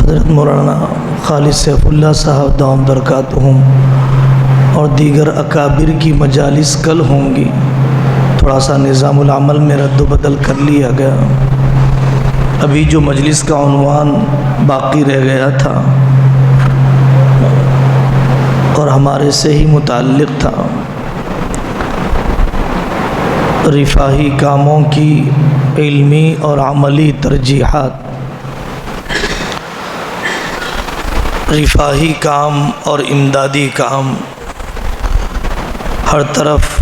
حضرت مولانا خالد سیف اللہ صاحب دام برکاتہم اور دیگر اکابر کی مجالس کل ہوں گی۔ تھوڑا سا نظام العمل میں رد و بدل کر لیا گیا۔ ابھی جو مجلس کا عنوان باقی رہ گیا تھا اور ہمارے سے ہی متعلق تھا، رفاہی کاموں کی علمی اور عملی ترجیحات۔ رفاہی کام اور امدادی کام ہر طرف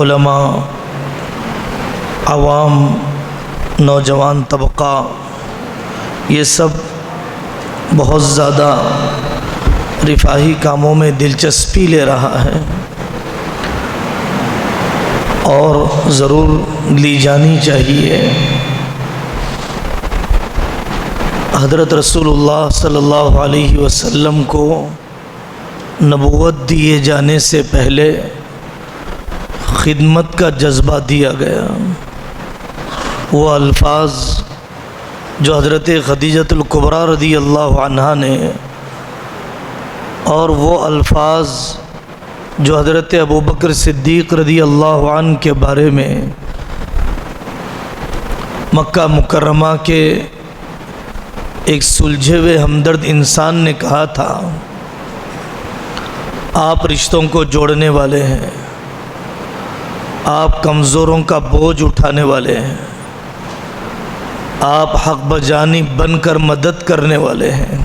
علماء، عوام، نوجوان طبقہ یہ سب بہت زیادہ رفاہی کاموں میں دلچسپی لے رہا ہے اور ضرور لی جانی چاہیے۔ حضرت رسول اللہ صلی اللہ علیہ وسلم کو نبوت دیے جانے سے پہلے خدمت کا جذبہ دیا گیا۔ وہ الفاظ جو حضرت خدیجۃ الکبریٰ رضی اللہ عنہا نے اور وہ الفاظ جو حضرت ابوبکر صدیق رضی اللہ عنہ کے بارے میں مکہ مکرمہ کے ایک سلجھے ہوئے ہمدرد انسان نے کہا تھا، آپ رشتوں کو جوڑنے والے ہیں، آپ کمزوروں کا بوجھ اٹھانے والے ہیں، آپ حق بجانب بن کر مدد کرنے والے ہیں۔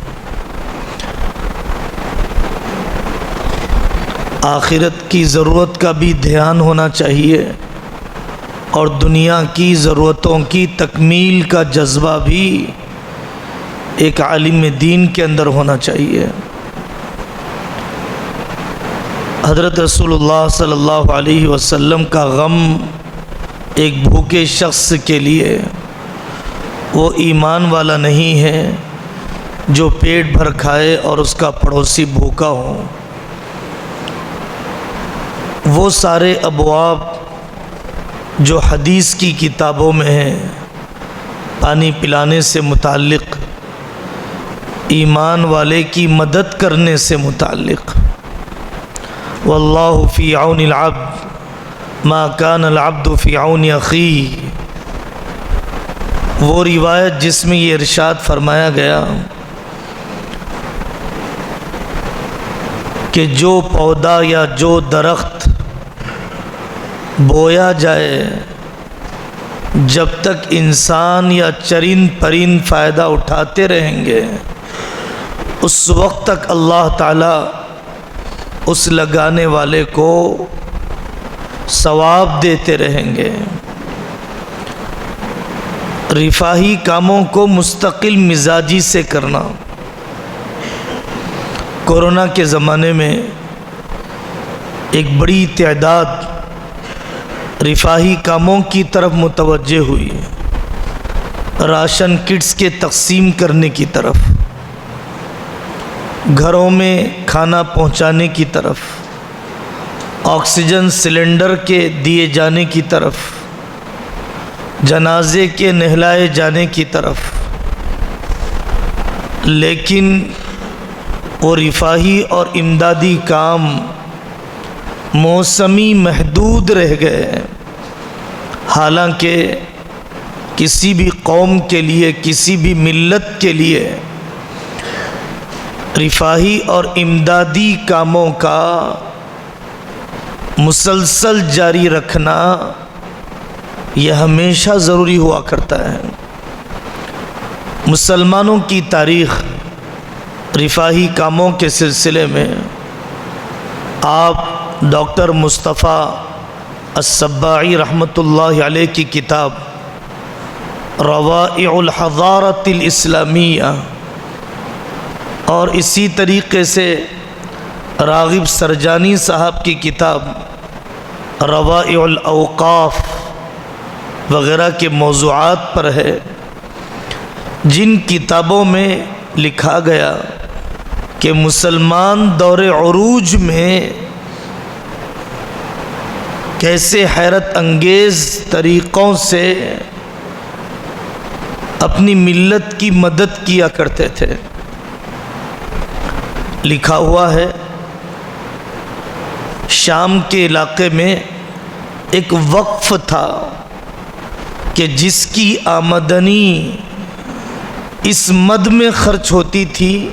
آخرت کی ضرورت کا بھی دھیان ہونا چاہیے اور دنیا کی ضرورتوں کی تکمیل کا جذبہ بھی ایک عالم دین کے اندر ہونا چاہیے۔ حضرت رسول اللہ صلی اللہ علیہ وسلم کا غم ایک بھوکے شخص کے لیے وہ ایمان والا نہیں ہے جو پیٹ بھر کھائے اور اس کا پڑوسی بھوکا ہو۔ وہ سارے ابواب جو حدیث کی کتابوں میں ہیں، پانی پلانے سے متعلق، ایمان والے کی مدد کرنے سے متعلق، واللہ فی عون العبد ما کان العبد فی عون اخیہ، وہ روایت جس میں یہ ارشاد فرمایا گیا کہ جو پودا یا جو درخت بویا جائے جب تک انسان یا چرند پرند فائدہ اٹھاتے رہیں گے، اس وقت تک اللہ تعالیٰ اس لگانے والے کو ثواب دیتے رہیں گے۔ رفاہی کاموں کو مستقل مزاجی سے کرنا۔ کورونا کے زمانے میں ایک بڑی تعداد رفاہی کاموں کی طرف متوجہ ہوئی، راشن کٹس کے تقسیم کرنے کی طرف، گھروں میں کھانا پہنچانے کی طرف، آکسیجن سلنڈر کے دیے جانے کی طرف، جنازے کے نہلائے جانے کی طرف۔ لیکن وہ رفاہی اور امدادی کام موسمی محدود رہ گئے، حالانکہ کسی بھی قوم کے لیے، کسی بھی ملت کے لیے رفاہی اور امدادی کاموں کا مسلسل جاری رکھنا یہ ہمیشہ ضروری ہوا کرتا ہے۔ مسلمانوں کی تاریخ رفاہی کاموں کے سلسلے میں آپ ڈاکٹر مصطفیٰ السباعی رحمۃ اللہ علیہ کی کتاب روائع الحضارۃ الاسلامیہ اور اسی طریقے سے راغب سرجانی صاحب کی کتاب روائع الاوقاف وغیرہ کے موضوعات پر ہے، جن کتابوں میں لکھا گیا کہ مسلمان دور عروج میں کیسے حیرت انگیز طریقوں سے اپنی ملت کی مدد کیا کرتے تھے۔ لکھا ہوا ہے شام کے علاقے میں ایک وقف تھا کہ جس کی آمدنی اس مد میں خرچ ہوتی تھی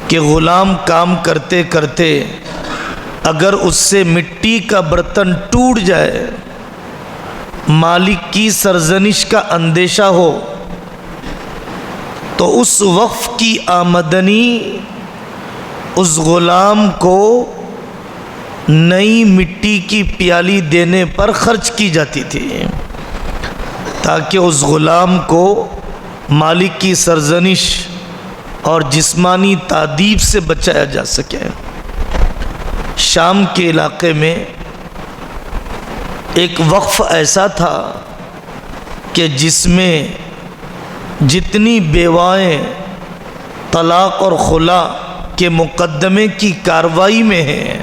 کہ غلام کام کرتے کرتے اگر اس سے مٹی کا برتن ٹوٹ جائے، مالک کی سرزنش کا اندیشہ ہو، تو اس وقف کی آمدنی اس غلام کو نئی مٹی کی پیالی دینے پر خرچ کی جاتی تھی، تاکہ اس غلام کو مالک کی سرزنش اور جسمانی تعذیب سے بچایا جا سکے۔ شام کے علاقے میں ایک وقف ایسا تھا کہ جس میں جتنی بیوائیں طلاق اور خلا کے مقدمے کی کارروائی میں ہیں،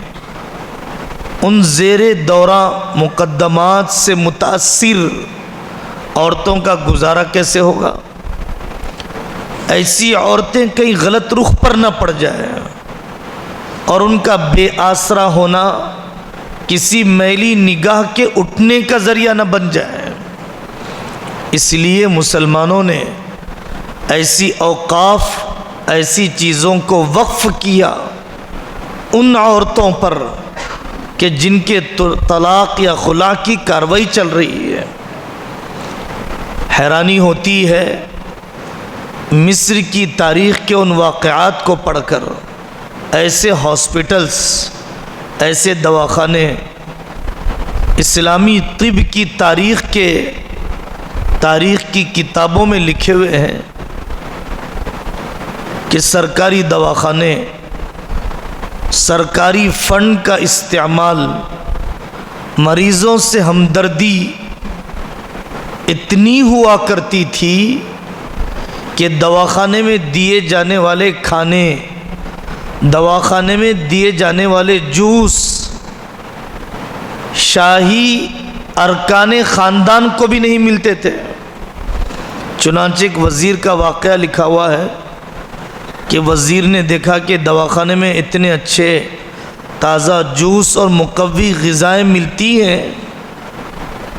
ان زیر دورہ مقدمات سے متاثر عورتوں کا گزارا کیسے ہوگا؟ ایسی عورتیں کہیں غلط رخ پر نہ پڑ جائیں اور ان کا بے آسرا ہونا کسی میلی نگاہ کے اٹھنے کا ذریعہ نہ بن جائے۔ اس لیے مسلمانوں نے ایسی اوقاف، ایسی چیزوں کو وقف کیا ان عورتوں پر کہ جن کے طلاق یا خلا کی کارروائی چل رہی ہے۔ حیرانی ہوتی ہے مصر کی تاریخ کے ان واقعات کو پڑھ کر، ایسے ہاسپٹلز، ایسے دواخانے اسلامی طب کی تاریخ کی کتابوں میں لکھے ہوئے ہیں کہ سرکاری دواخانے، سرکاری فنڈ کا استعمال، مریضوں سے ہمدردی اتنی ہوا کرتی تھی کہ دواخانے میں دیے جانے والے کھانے، دواخانے میں دیے جانے والے جوس شاہی ارکان خاندان کو بھی نہیں ملتے تھے۔ چنانچہ ایک وزیر کا واقعہ لکھا ہوا ہے کہ وزیر نے دیکھا کہ دواخانے میں اتنے اچھے تازہ جوس اور مقوی غذائیں ملتی ہیں،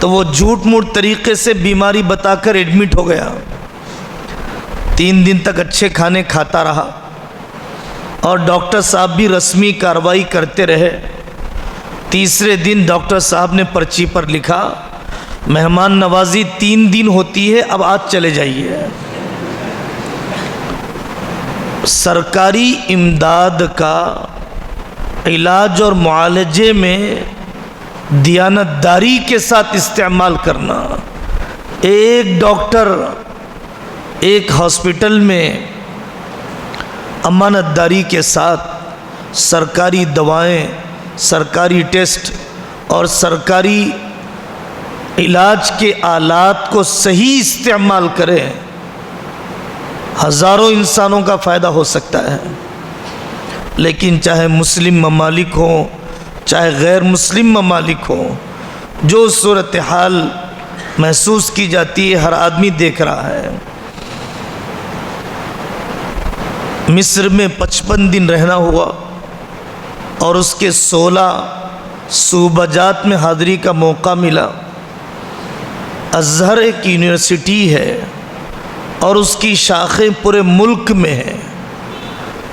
تو وہ جھوٹ موٹ طریقے سے بیماری بتا کر ایڈمٹ ہو گیا۔ 3 دن تک اچھے کھانے کھاتا رہا اور ڈاکٹر صاحب بھی رسمی کارروائی کرتے رہے۔ تیسرے دن ڈاکٹر صاحب نے پرچی پر لکھا، مہمان نوازی 3 دن ہوتی ہے، اب آج چلے جائیے۔ سرکاری امداد کا علاج اور معالجے میں دیانتداری کے ساتھ استعمال کرنا۔ ایک ڈاکٹر ایک ہاسپٹل میں امانت داری کے ساتھ سرکاری دوائیں، سرکاری ٹیسٹ اور سرکاری علاج کے آلات کو صحیح استعمال کرے، ہزاروں انسانوں کا فائدہ ہو سکتا ہے۔ لیکن چاہے مسلم ممالک ہوں، چاہے غیر مسلم ممالک ہوں، جو صورتحال محسوس کی جاتی ہے ہر آدمی دیکھ رہا ہے۔ مصر میں 55 دن رہنا ہوا اور اس کے 16 صوبہ جات میں حاضری کا موقع ملا۔ ازہر ایک یونیورسٹی ہے اور اس کی شاخیں پورے ملک میں ہیں۔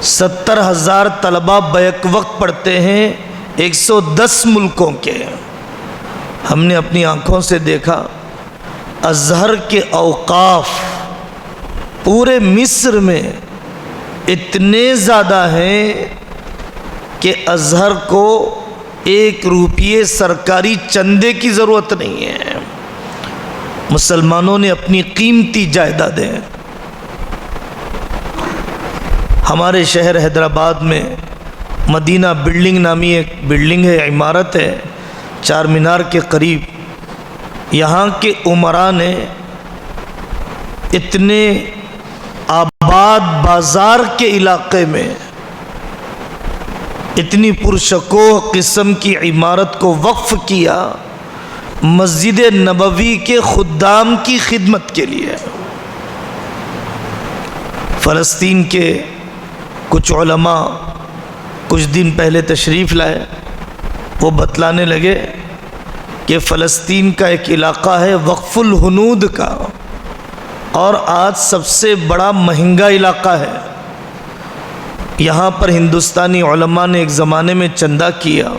70,000 طلباء بیک وقت پڑھتے ہیں 110 ملکوں کے۔ ہم نے اپنی آنکھوں سے دیکھا ازہر کے اوقاف پورے مصر میں اتنے زیادہ ہیں کہ ازہر کو 1 روپیے سرکاری چندے کی ضرورت نہیں ہے۔ مسلمانوں نے اپنی قیمتی جائیدادیں، ہمارے شہر حیدرآباد میں مدینہ بلڈنگ نامی ایک بلڈنگ ہے، عمارت ہے، چار مینار کے قریب، یہاں کے امراء نے اتنے آباد بازار کے علاقے میں اتنی پرشکوہ قسم کی عمارت کو وقف کیا مسجد نبوی کے خدام کی خدمت کے لیے۔ فلسطین کے کچھ علماء کچھ دن پہلے تشریف لائے، وہ بتلانے لگے کہ فلسطین کا ایک علاقہ ہے وقف الہنود کا، اور آج سب سے بڑا مہنگا علاقہ ہے۔ یہاں پر ہندوستانی علماء نے ایک زمانے میں چندہ کیا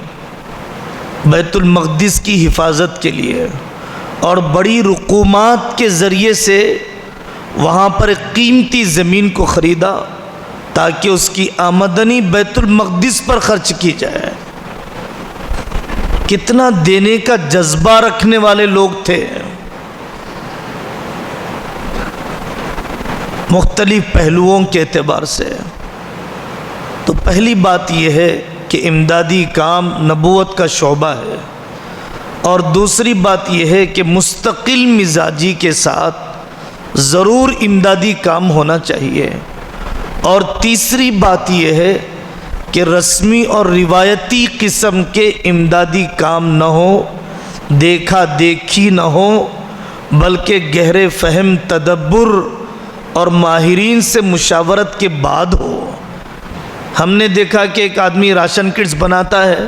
بیت المقدس کی حفاظت کے لیے، اور بڑی رقومات کے ذریعے سے وہاں پر ایک قیمتی زمین کو خریدا تاکہ اس کی آمدنی بیت المقدس پر خرچ کی جائے۔ کتنا دینے کا جذبہ رکھنے والے لوگ تھے۔ مختلف پہلوؤں کے اعتبار سے تو پہلی بات یہ ہے کہ امدادی کام نبوت کا شعبہ ہے، اور دوسری بات یہ ہے کہ مستقل مزاجی کے ساتھ ضرور امدادی کام ہونا چاہیے، اور تیسری بات یہ ہے کہ رسمی اور روایتی قسم کے امدادی کام نہ ہو، دیکھا دیکھی نہ ہو، بلکہ گہرے فہم، تدبر اور ماہرین سے مشاورت کے بعد ہو۔ ہم نے دیکھا کہ ایک آدمی راشن کٹس بناتا ہے،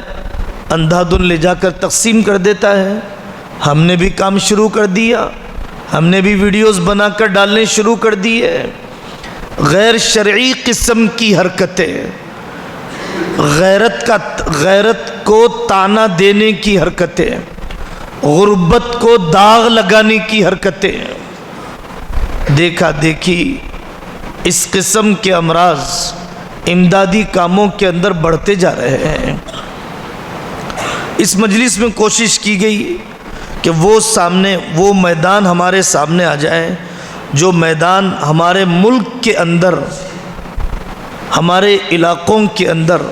اندھا دھن لے جا کر تقسیم کر دیتا ہے۔ ہم نے بھی کام شروع کر دیا، ہم نے بھی ویڈیوز بنا کر ڈالنے شروع کر دیے۔ غیر شرعی قسم کی حرکتیں، غیرت کو تانا دینے کی حرکتیں، غربت کو داغ لگانے کی حرکتیں، دیکھا دیکھی، اس قسم کے امراض امدادی کاموں کے اندر بڑھتے جا رہے ہیں۔ اس مجلس میں کوشش کی گئی کہ وہ میدان ہمارے سامنے آ جائے جو میدان ہمارے ملک کے اندر، ہمارے علاقوں کے اندر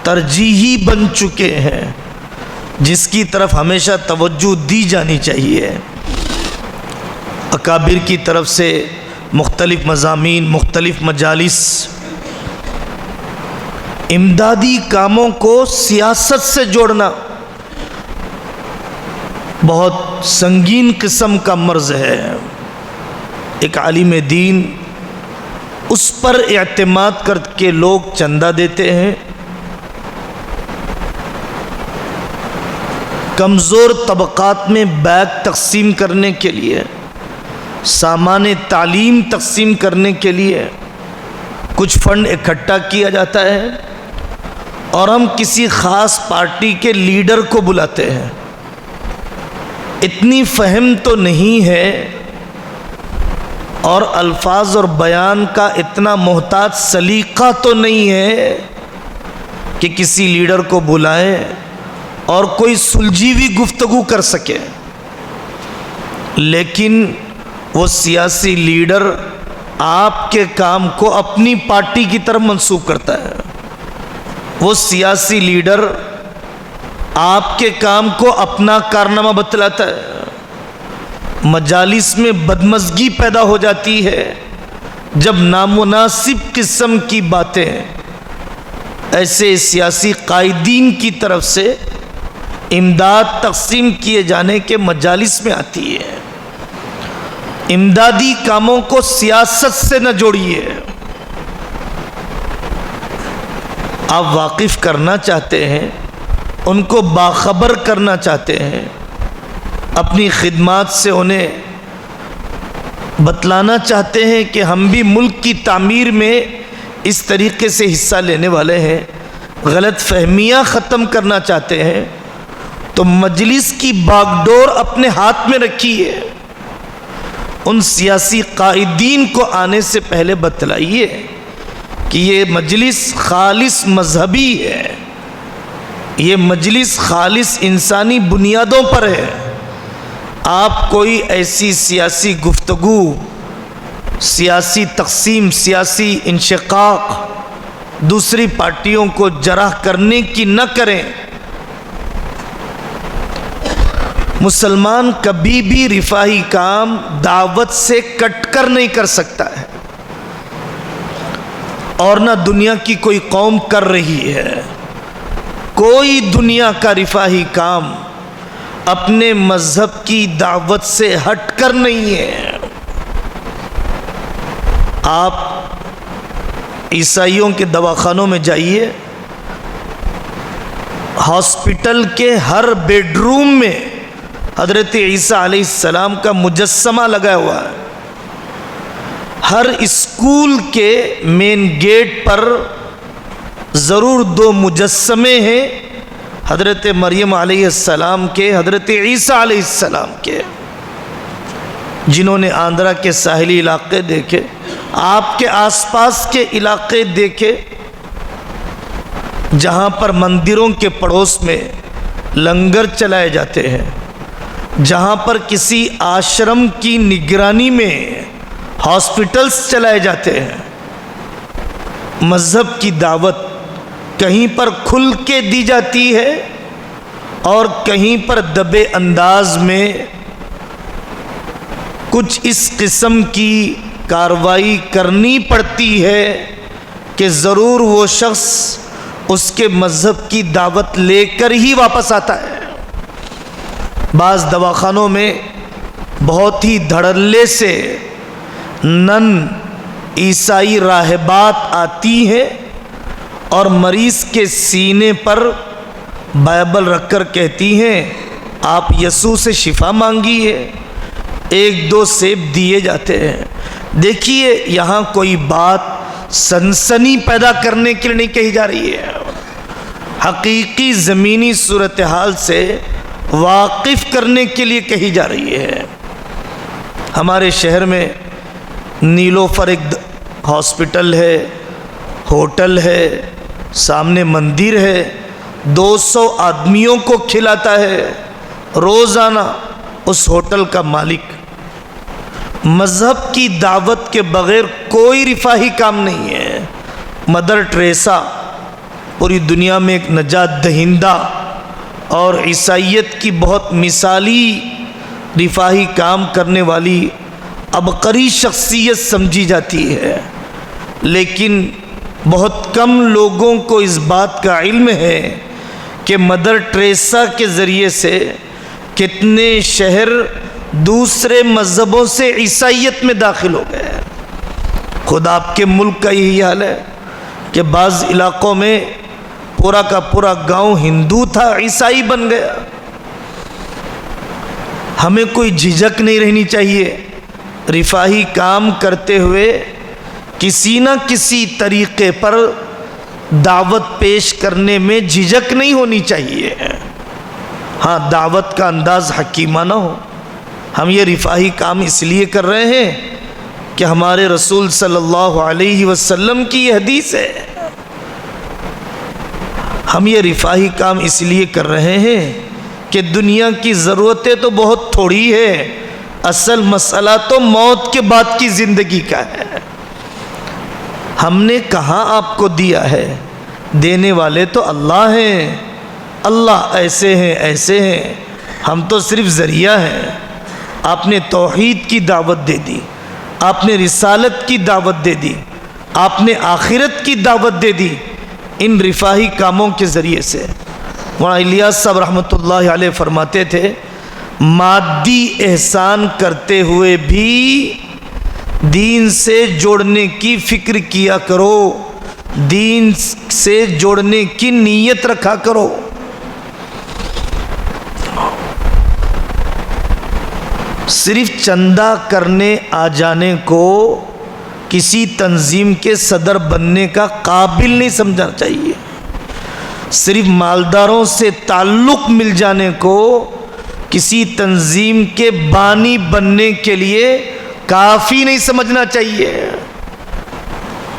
ترجیحی بن چکے ہیں، جس کی طرف ہمیشہ توجہ دی جانی چاہیے۔ اکابر کی طرف سے مختلف مضامین، مختلف مجالس امدادی کاموں کو سیاست سے جوڑنا بہت سنگین قسم کا مرض ہے۔ ایک عالم دین، اس پر اعتماد کر کے لوگ چندہ دیتے ہیں، کمزور طبقات میں بیگ تقسیم کرنے کے لیے، سامان تعلیم تقسیم کرنے کے لیے کچھ فنڈ اکٹھا کیا جاتا ہے، اور ہم کسی خاص پارٹی کے لیڈر کو بلاتے ہیں۔ اتنی فہم تو نہیں ہے اور الفاظ اور بیان کا اتنا محتاط سلیقہ تو نہیں ہے کہ کسی لیڈر کو بلائیں اور کوئی سلجھی ہوئی گفتگو کر سکے، لیکن وہ سیاسی لیڈر آپ کے کام کو اپنی پارٹی کی طرف منسوب کرتا ہے۔ وہ سیاسی لیڈر آپ کے کام کو اپنا کارنامہ بتلاتا ہے۔ مجالس میں بدمزگی پیدا ہو جاتی ہے جب نامناسب قسم کی باتیں ایسے سیاسی قائدین کی طرف سے امداد تقسیم کیے جانے کے مجالس میں آتی ہے۔ امدادی کاموں کو سیاست سے نہ جوڑیے۔ آپ واقف کرنا چاہتے ہیں، ان کو باخبر کرنا چاہتے ہیں، اپنی خدمات سے انہیں بتلانا چاہتے ہیں کہ ہم بھی ملک کی تعمیر میں اس طریقے سے حصہ لینے والے ہیں، غلط فہمیاں ختم کرنا چاہتے ہیں، تو مجلس کی باغ ڈور اپنے ہاتھ میں رکھیے۔ ان سیاسی قائدین کو آنے سے پہلے بتلائیے کہ یہ مجلس خالص مذہبی ہے، یہ مجلس خالص انسانی بنیادوں پر ہے۔ آپ کوئی ایسی سیاسی گفتگو، سیاسی تقسیم، سیاسی انشقاق دوسری پارٹیوں کو جرح کرنے کی نہ کریں۔ مسلمان کبھی بھی رفاہی کام دعوت سے کٹ کر نہیں کر سکتا ہے، اور نہ دنیا کی کوئی قوم کر رہی ہے۔ کوئی دنیا کا رفاہی کام اپنے مذہب کی دعوت سے ہٹ کر نہیں ہے۔ آپ عیسائیوں کے دواخانوں میں جائیے، ہاسپٹل کے ہر بیڈ روم میں حضرت عیسیٰ علیہ السلام کا مجسمہ لگا ہوا ہے۔ ہر اسکول کے مین گیٹ پر ضرور 2 مجسمے ہیں، حضرت مریم علیہ السلام کے، حضرت عیسیٰ علیہ السلام کے۔ جنہوں نے آندھرا کے ساحلی علاقے دیکھے، آپ کے آس پاس کے علاقے دیکھے، جہاں پر مندروں کے پڑوس میں لنگر چلائے جاتے ہیں، جہاں پر کسی آشرم کی نگرانی میں ہاسپٹلز چلائے جاتے ہیں، مذہب کی دعوت کہیں پر کھل کے دی جاتی ہے اور کہیں پر دبے انداز میں کچھ اس قسم کی کارروائی کرنی پڑتی ہے کہ ضرور وہ شخص اس کے مذہب کی دعوت لے کر ہی واپس آتا ہے۔ بعض دواخانوں میں بہت ہی دھڑلے سے نن عیسائی راہبات آتی ہیں اور مریض کے سینے پر بائبل رکھ کر کہتی ہیں آپ یسوع سے شفا مانگیے، 1-2 سیب دیے جاتے ہیں۔ دیکھیے یہاں کوئی بات سنسنی پیدا کرنے کے لیے نہیں کہی جا رہی ہے، حقیقی زمینی صورتحال سے واقف کرنے کے لیے کہی جا رہی ہے۔ ہمارے شہر میں نیلوفر ایک ہاسپٹل ہے، ہوٹل ہے، سامنے مندر ہے، 200 آدمیوں کو کھلاتا ہے روزانہ اس ہوٹل کا مالک۔ مذہب کی دعوت کے بغیر کوئی رفاہی کام نہیں ہے۔ مدر ٹریسا پوری دنیا میں ایک نجات دہندہ اور عیسائیت کی بہت مثالی رفاہی کام کرنے والی عبقری شخصیت سمجھی جاتی ہے، لیکن بہت کم لوگوں کو اس بات کا علم ہے کہ مدر ٹریسا کے ذریعے سے کتنے شہر دوسرے مذہبوں سے عیسائیت میں داخل ہو گئے۔ خود آپ کے ملک کا یہی حال ہے کہ بعض علاقوں میں پورا کا پورا گاؤں ہندو تھا، عیسائی بن گیا۔ ہمیں کوئی جھجک نہیں رہنی چاہیے، رفاہی کام کرتے ہوئے کسی نہ کسی طریقے پر دعوت پیش کرنے میں جھجک نہیں ہونی چاہیے۔ ہاں، دعوت کا انداز حکیمانہ ہو۔ ہم یہ رفاہی کام اس لیے کر رہے ہیں کہ ہمارے رسول صلی اللہ علیہ وسلم کی یہ حدیث ہے۔ ہم یہ رفاہی کام اس لیے کر رہے ہیں کہ دنیا کی ضرورتیں تو بہت تھوڑی ہے، اصل مسئلہ تو موت کے بعد کی زندگی کا ہے۔ ہم نے کہاں آپ کو دیا ہے؟ دینے والے تو اللہ ہیں، اللہ ایسے ہیں ایسے ہیں، ہم تو صرف ذریعہ ہیں۔ آپ نے توحید کی دعوت دے دی، آپ نے رسالت کی دعوت دے دی، آپ نے آخرت کی دعوت دے دی ان رفاہی کاموں کے ذریعے سے۔ مولانا الیاس صاحب رحمۃ اللہ علیہ فرماتے تھے مادی احسان کرتے ہوئے بھی دین سے جوڑنے کی فکر کیا کرو، دین سے جوڑنے کی نیت رکھا کرو۔ صرف چندہ کرنے آ جانے کو کسی تنظیم کے صدر بننے کا قابل نہیں سمجھنا چاہیے، صرف مالداروں سے تعلق مل جانے کو کسی تنظیم کے بانی بننے کے لیے کافی نہیں سمجھنا چاہیے۔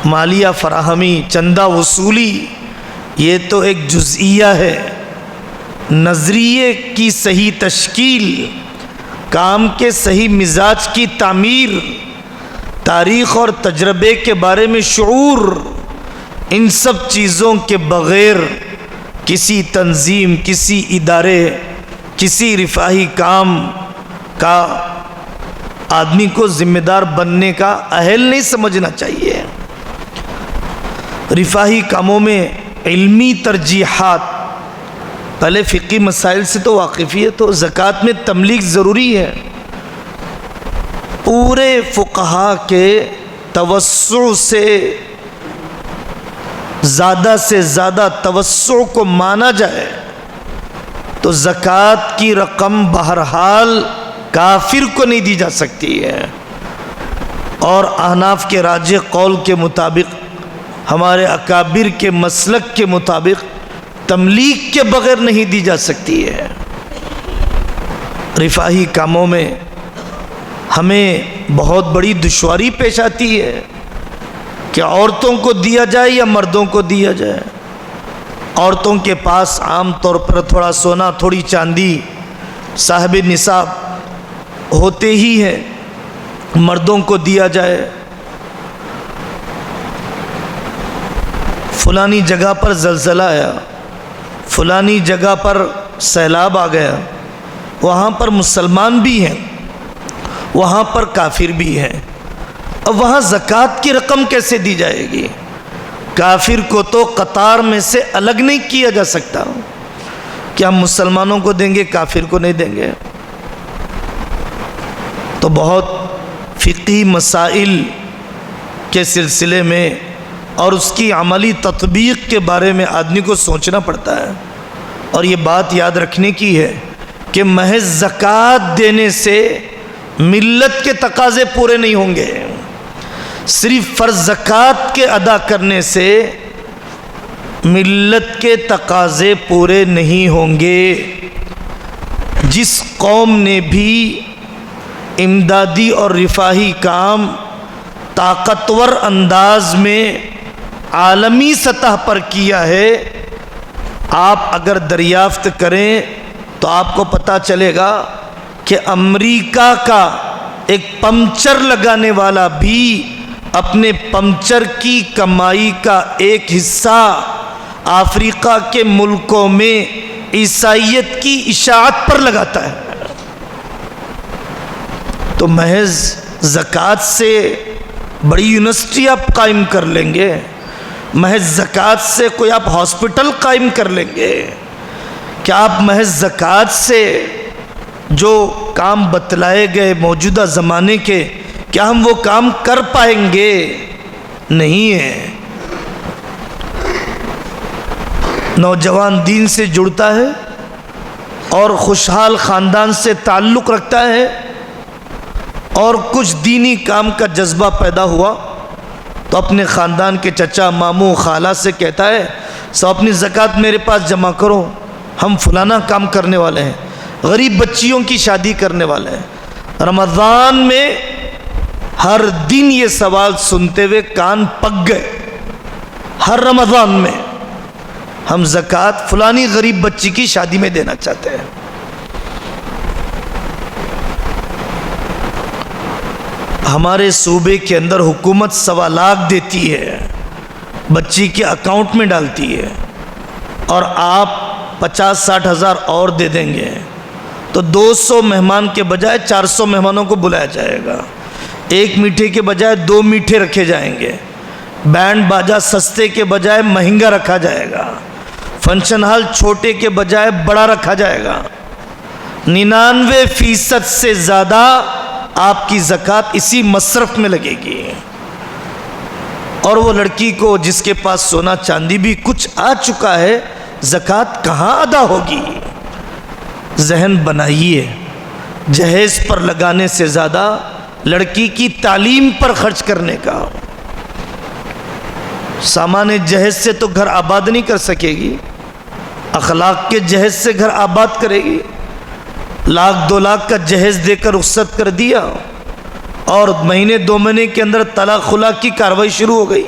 مالیہ فراہمی، چندہ وصولی یہ تو ایک جزئیہ ہے، نظریے کی صحیح تشکیل، کام کے صحیح مزاج کی تعمیر، تاریخ اور تجربے کے بارے میں شعور، ان سب چیزوں کے بغیر کسی تنظیم، کسی ادارے، کسی رفاہی کام کا آدمی کو ذمہ دار بننے کا اہل نہیں سمجھنا چاہیے۔ رفاہی کاموں میں علمی ترجیحات، پہلے فقہی مسائل سے تو واقفیت ہو، زکوٰۃ میں تملیغ ضروری ہے، پورے فقہا کے توسع سے زیادہ سے زیادہ توسع کو مانا جائے تو زکوٰۃ کی رقم بہرحال کافر کو نہیں دی جا سکتی ہے، اور احناف کے راجح قول کے مطابق، ہمارے اکابر کے مسلک کے مطابق تملیک کے بغیر نہیں دی جا سکتی ہے۔ رفاہی کاموں میں ہمیں بہت بڑی دشواری پیش آتی ہے کہ عورتوں کو دیا جائے یا مردوں کو دیا جائے۔ عورتوں کے پاس عام طور پر تھوڑا سونا تھوڑی چاندی صاحب نصاب ہوتے ہی ہیں، مردوں کو دیا جائے۔ فلانی جگہ پر زلزلہ آیا، فلانی جگہ پر سیلاب آ گیا، وہاں پر مسلمان بھی ہیں، وہاں پر کافر بھی ہیں، اب وہاں زکوٰۃ کی رقم کیسے دی جائے گی؟ کافر کو تو قطار میں سے الگ نہیں کیا جا سکتا کہ ہم مسلمانوں کو دیں گے کافر کو نہیں دیں گے۔ تو بہت فقہی مسائل کے سلسلے میں اور اس کی عملی تطبیق کے بارے میں آدمی کو سوچنا پڑتا ہے، اور یہ بات یاد رکھنے کی ہے کہ محض زکوٰۃ دینے سے ملت کے تقاضے پورے نہیں ہوں گے، صرف فرض زکوٰۃ کے ادا کرنے سے ملت کے تقاضے پورے نہیں ہوں گے۔ جس قوم نے بھی امدادی اور رفاہی کام طاقتور انداز میں عالمی سطح پر کیا ہے، آپ اگر دریافت کریں تو آپ کو پتہ چلے گا کہ امریکہ کا ایک پنچر لگانے والا بھی اپنے پنچر کی کمائی کا ایک حصہ افریقہ کے ملکوں میں عیسائیت کی اشاعت پر لگاتا ہے۔ تو محض زکوٰۃ سے بڑی یونیورسٹی آپ قائم کر لیں گے، محض زکوٰۃ سے کوئی آپ ہاسپٹل قائم کر لیں گے، کیا آپ محض زکوٰۃ سے جو کام بتلائے گئے موجودہ زمانے کے کیا ہم وہ کام کر پائیں گے؟ نہیں ہے۔ نوجوان دین سے جڑتا ہے اور خوشحال خاندان سے تعلق رکھتا ہے اور کچھ دینی کام کا جذبہ پیدا ہوا تو اپنے خاندان کے چچا ماموں خالہ سے کہتا ہے سو اپنی زکوٰۃ میرے پاس جمع کرو، ہم فلانا کام کرنے والے ہیں، غریب بچیوں کی شادی کرنے والے ہیں۔ رمضان میں ہر دن یہ سوال سنتے ہوئے کان پک گئے، ہر رمضان میں ہم زکوٰۃ فلانی غریب بچی کی شادی میں دینا چاہتے ہیں۔ ہمارے صوبے کے اندر حکومت 1.25 لاکھ دیتی ہے، بچی کے اکاؤنٹ میں ڈالتی ہے، اور آپ 50-60 ہزار اور دے دیں گے تو 200 مہمان کے بجائے 400 مہمانوں کو بلایا جائے گا، ایک میٹھے کے بجائے 2 میٹھے رکھے جائیں گے، بینڈ باجا سستے کے بجائے مہنگا رکھا جائے گا، فنکشن ہال چھوٹے کے بجائے بڑا رکھا جائے گا۔ 99% سے زیادہ آپ کی زکوٰۃ اسی مصرف میں لگے گی، اور وہ لڑکی کو جس کے پاس سونا چاندی بھی کچھ آ چکا ہے زکوٰۃ کہاں ادا ہوگی؟ ذہن بنائیے، جہیز پر لگانے سے زیادہ لڑکی کی تعلیم پر خرچ کرنے کا۔ سامان جہیز سے تو گھر آباد نہیں کر سکے گی، اخلاق کے جہیز سے گھر آباد کرے گی۔ 1-2 لاکھ کا جہیز دے کر رخصت کر دیا اور مہینے 2 مہینے کے اندر طلاق خلا کی کارروائی شروع ہو گئی۔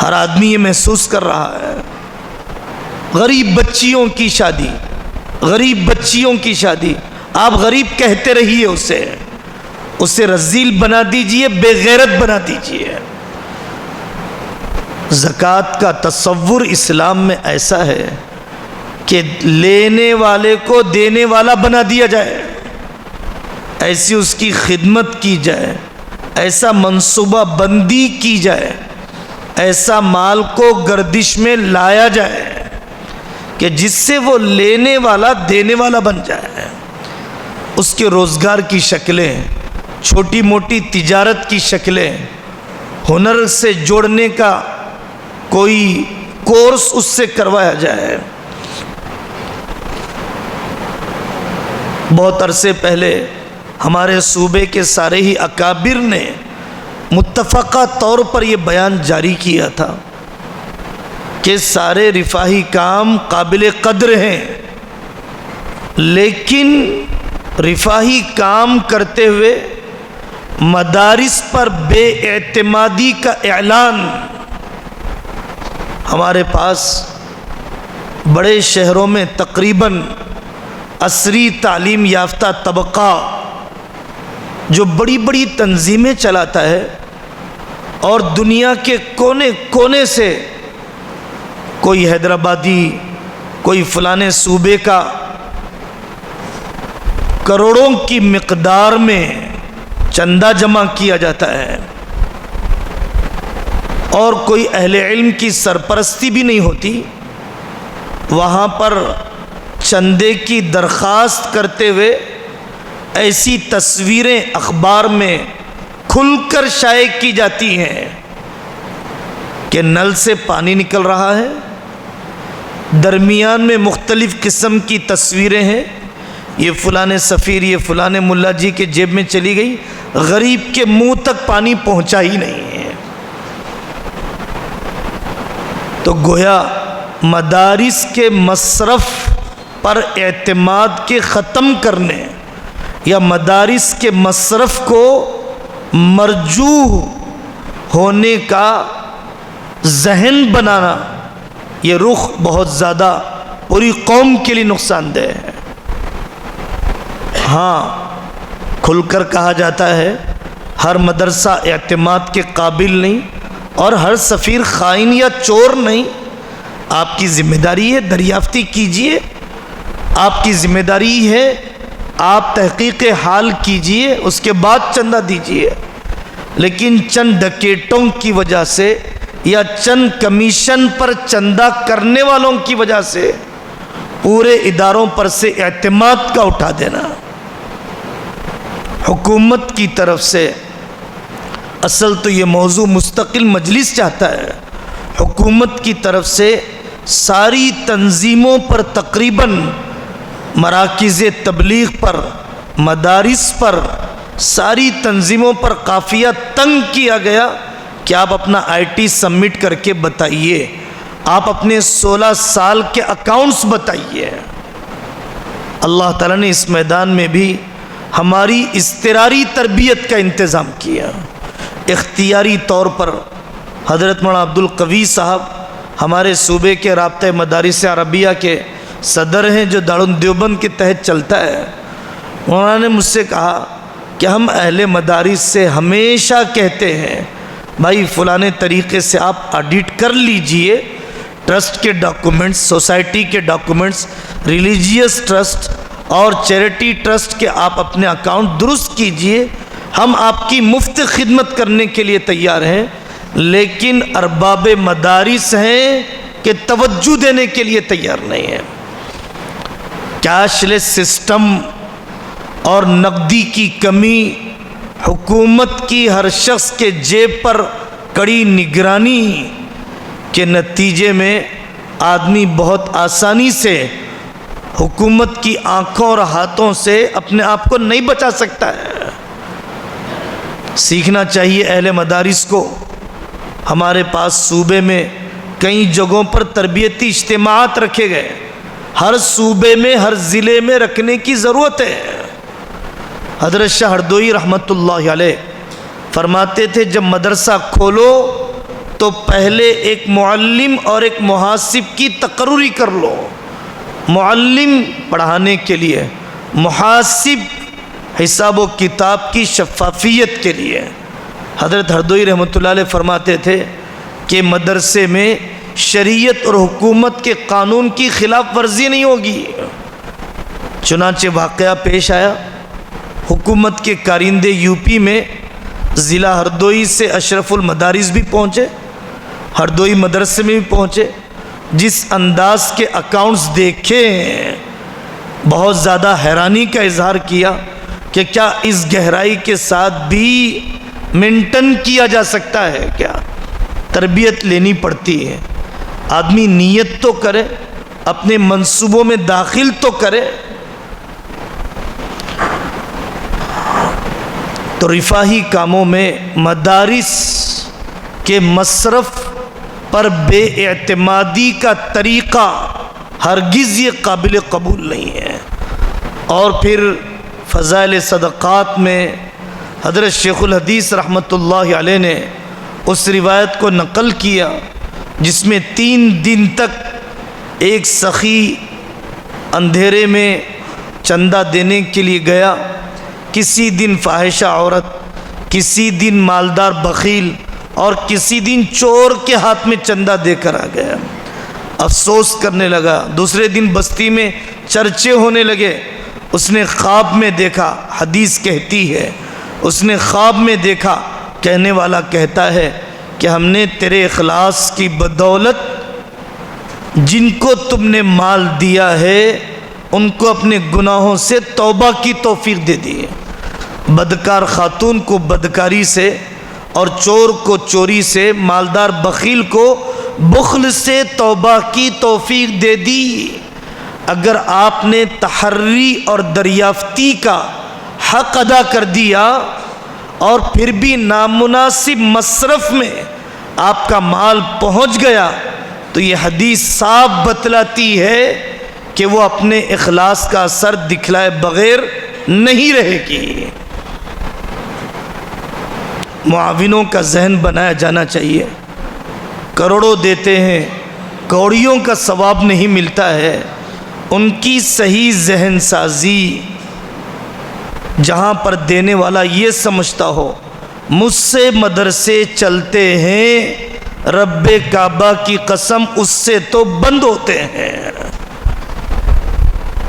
ہر آدمی یہ محسوس کر رہا ہے۔ غریب بچیوں کی شادی، غریب بچیوں کی شادی، آپ غریب کہتے رہیے اسے رذیل بنا دیجئے، بے غیرت بنا دیجئے۔ زکوٰۃ کا تصور اسلام میں ایسا ہے کہ لینے والے کو دینے والا بنا دیا جائے، ایسی اس کی خدمت کی جائے، ایسا منصوبہ بندی کی جائے، ایسا مال کو گردش میں لایا جائے کہ جس سے وہ لینے والا دینے والا بن جائے۔ اس کے روزگار کی شکلیں، چھوٹی موٹی تجارت کی شکلیں، ہنر سے جوڑنے کا کوئی کورس اس سے کروایا جائے۔ بہت عرصے پہلے ہمارے صوبے کے سارے ہی اکابر نے متفقہ طور پر یہ بیان جاری کیا تھا کہ سارے رفاہی کام قابل قدر ہیں، لیکن رفاہی کام کرتے ہوئے مدارس پر بے اعتمادی کا اعلان۔ ہمارے پاس بڑے شہروں میں تقریباً عصری تعلیم یافتہ طبقہ جو بڑی بڑی تنظیمیں چلاتا ہے اور دنیا کے کونے کونے سے کوئی حیدرآبادی، کوئی فلانے صوبے کا کروڑوں کی مقدار میں چندہ جمع کیا جاتا ہے، اور کوئی اہل علم کی سرپرستی بھی نہیں ہوتی۔ وہاں پر چندے کی درخواست کرتے ہوئے ایسی تصویریں اخبار میں کھل کر شائع کی جاتی ہیں کہ نل سے پانی نکل رہا ہے، درمیان میں مختلف قسم کی تصویریں ہیں، یہ فلانے سفیر، یہ فلانے ملا جی کے جیب میں چلی گئی، غریب کے منہ تک پانی پہنچا ہی نہیں ہے۔ تو گویا مدارس کے مصرف پر اعتماد کے ختم کرنے یا مدارس کے مصرف کو مرجوع ہونے کا ذہن بنانا، یہ رخ بہت زیادہ پوری قوم کے لیے نقصان دہ ہے۔ ہاں، کھل کر کہا جاتا ہے ہر مدرسہ اعتماد کے قابل نہیں اور ہر سفیر خائن یا چور نہیں۔ آپ کی ذمہ داری ہے دریافتی کیجئے، آپ کی ذمہ داری ہے آپ تحقیق حال کیجئے، اس کے بعد چندہ دیجئے۔ لیکن چند ڈکیٹوں کی وجہ سے یا چند کمیشن پر چندہ کرنے والوں کی وجہ سے پورے اداروں پر سے اعتماد کا اٹھا دینا، حکومت کی طرف سے اصل تو یہ موضوع مستقل مجلس چاہتا ہے، حکومت کی طرف سے ساری تنظیموں پر تقریباً مراکز تبلیغ پر، مدارس پر، ساری تنظیموں پر قافیہ تنگ کیا گیا کہ آپ اپنا آئی ٹی سبمٹ کر کے بتائیے، آپ اپنے 16 سال کے اکاؤنٹس بتائیے۔ اللہ تعالیٰ نے اس میدان میں بھی ہماری اضطراری تربیت کا انتظام کیا۔ اختیاری طور پر حضرت مولانا عبدالقوی صاحب ہمارے صوبے کے رابطہ مدارس عربیہ کے صدر ہیں، جو دارالعلوم دیوبند کے تحت چلتا ہے۔ انہوں نے مجھ سے کہا کہ ہم اہل مدارس سے ہمیشہ کہتے ہیں بھائی فلانے طریقے سے آپ آڈٹ کر لیجئے، ٹرسٹ کے ڈاکومنٹس، سوسائٹی کے ڈاکومنٹس، ریلیجیس ٹرسٹ اور چیریٹی ٹرسٹ کے آپ اپنے اکاؤنٹ درست کیجئے، ہم آپ کی مفت خدمت کرنے کے لیے تیار ہیں۔ لیکن ارباب مدارس ہیں کہ توجہ دینے کے لیے تیار نہیں ہیں۔ کیش لیس سسٹم اور نقدی کی کمی، حکومت کی ہر شخص کے جیب پر کڑی نگرانی کے نتیجے میں آدمی بہت آسانی سے حکومت کی آنکھوں اور ہاتھوں سے اپنے آپ کو نہیں بچا سکتا ہے۔ سیکھنا چاہیے اہل مدارس کو۔ ہمارے پاس صوبے میں کئی جگہوں پر تربیتی اجتماعات رکھے گئے، ہر صوبے میں ہر ضلع میں رکھنے کی ضرورت ہے۔ حضرت شاہ ہردوئی رحمت اللہ علیہ فرماتے تھے جب مدرسہ کھولو تو پہلے ایک معلم اور ایک محاسب کی تقرری کر لو، معلم پڑھانے کے لیے، محاسب حساب و کتاب کی شفافیت کے لیے۔ حضرت ہردوئی رحمت اللہ علیہ فرماتے تھے کہ مدرسے میں شریعت اور حکومت کے قانون کی خلاف ورزی نہیں ہوگی۔ چنانچہ واقعہ پیش آیا، حکومت کے کارندے یو پی میں ضلع ہردوئی سے اشرف المدارس بھی پہنچے، ہردوئی مدرسے میں بھی پہنچے، جس انداز کے اکاؤنٹس دیکھے بہت زیادہ حیرانی کا اظہار کیا کہ کیا اس گہرائی کے ساتھ بھی مینٹین کیا جا سکتا ہے کیا؟ تربیت لینی پڑتی ہے۔ آدمی نیت تو کرے، اپنے منصوبوں میں داخل تو کرے۔ تو رفاہی کاموں میں مدارس کے مصرف پر بے اعتمادی کا طریقہ ہرگز یہ قابل قبول نہیں ہے۔ اور پھر فضائل صدقات میں حضرت شیخ الحدیث رحمۃ اللہ علیہ نے اس روایت کو نقل کیا جس میں 3 دن تک ایک سخی اندھیرے میں چندہ دینے کے لیے گیا، کسی دن فاحشہ عورت، کسی دن مالدار بخیل اور کسی دن چور کے ہاتھ میں چندہ دے کر آ گیا۔ افسوس کرنے لگا۔ دوسرے دن بستی میں چرچے ہونے لگے۔ اس نے خواب میں دیکھا، حدیث کہتی ہے اس نے خواب میں دیکھا، کہنے والا کہتا ہے کہ ہم نے تیرے اخلاص کی بدولت جن کو تم نے مال دیا ہے ان کو اپنے گناہوں سے توبہ کی توفیق دے دی ہے۔ بدکار خاتون کو بدکاری سے اور چور کو چوری سے، مالدار بخیل کو بخل سے توبہ کی توفیق دے دی۔ اگر آپ نے تحری اور دریافتی کا حق ادا کر دیا اور پھر بھی نامناسب مصرف میں آپ کا مال پہنچ گیا تو یہ حدیث صاف بتلاتی ہے کہ وہ اپنے اخلاص کا اثر دکھلائے بغیر نہیں رہے گی۔ معاونوں کا ذہن بنایا جانا چاہیے۔ کروڑوں دیتے ہیں، کوڑیوں کا ثواب نہیں ملتا ہے۔ ان کی صحیح ذہن سازی جہاں پر دینے والا یہ سمجھتا ہو مجھ سے مدرسے چلتے ہیں، رب کعبہ کی قسم اس سے تو بند ہوتے ہیں۔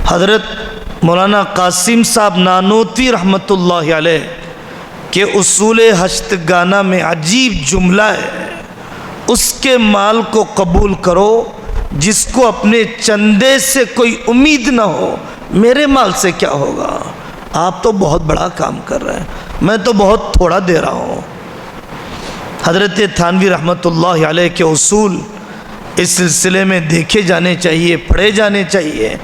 حضرت مولانا قاسم صاحب نانوتوی رحمۃ اللہ علیہ کہ اصول ہشتگانہ میں عجیب جملہ ہے، اس کے مال کو قبول کرو جس کو اپنے چندے سے کوئی امید نہ ہو۔ میرے مال سے کیا ہوگا؟ آپ تو بہت بڑا کام کر رہے ہیں، میں تو بہت تھوڑا دے رہا ہوں۔ حضرت تھانوی رحمۃ اللہ علیہ کے اصول اس سلسلے میں دیکھے جانے چاہیے، پڑھے جانے چاہیے۔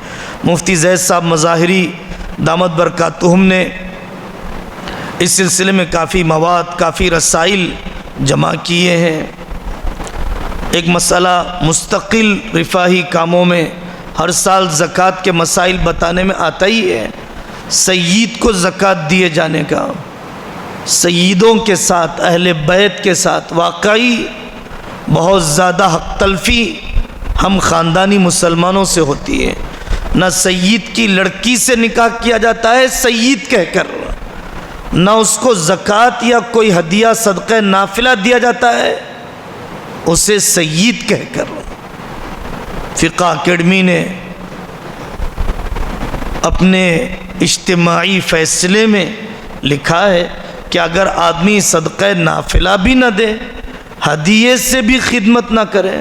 مفتی زید صاحب مظاہری دامت برکاتہم نے اس سلسلے میں کافی مواد، کافی رسائل جمع کیے ہیں۔ ایک مسئلہ مستقل رفاہی کاموں میں ہر سال زکوٰۃ کے مسائل بتانے میں آتا ہی ہے، سید کو زکوٰۃ دیے جانے کا۔ سیدوں کے ساتھ، اہل بیت کے ساتھ واقعی بہت زیادہ حق تلفی ہم خاندانی مسلمانوں سے ہوتی ہے۔ نہ سید کی لڑکی سے نکاح کیا جاتا ہے سید کہہ کر، نہ اس کو زکوٰۃ یا کوئی ہدیہ صدقہ نافلہ دیا جاتا ہے اسے سید کہہ کر۔ فقہ اکیڈمی نے اپنے اجتماعی فیصلے میں لکھا ہے کہ اگر آدمی صدقہ نافلہ بھی نہ دے، ہدیے سے بھی خدمت نہ کرے